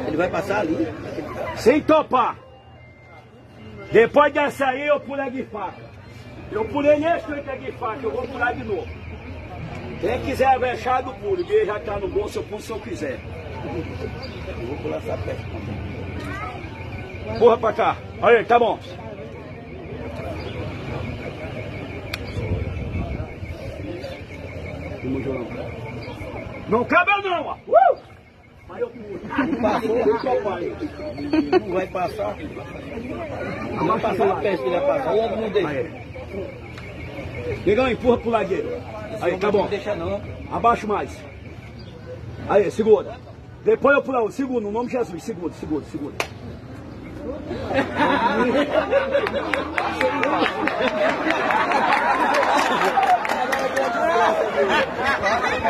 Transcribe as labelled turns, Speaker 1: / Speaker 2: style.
Speaker 1: Ele vai passar ali.
Speaker 2: Sem topar. Depois dessa aí eu pulei de faca. Eu pulei nesse canto de faca, eu vou pular de novo. Quem quiser avexar do pulo, ele já tá no bolso, eu pulo se eu quiser.
Speaker 1: Eu vou pular essa peça.
Speaker 2: Porra pra cá. Olha aí, tá bom. Não cabe não, ó. Mas eu pulo.
Speaker 1: Passou, eu topai. Não vai passar. Não vai passar a peça que ele vai passar. Eu não deixo.
Speaker 2: Negão, empurra pro ladeiro. Aí, tá bom.
Speaker 1: Não deixa não.
Speaker 2: Abaixa mais. Aí, segura. Depois eu pulo. Segura, no nome de Jesus. Segura, segura, segura.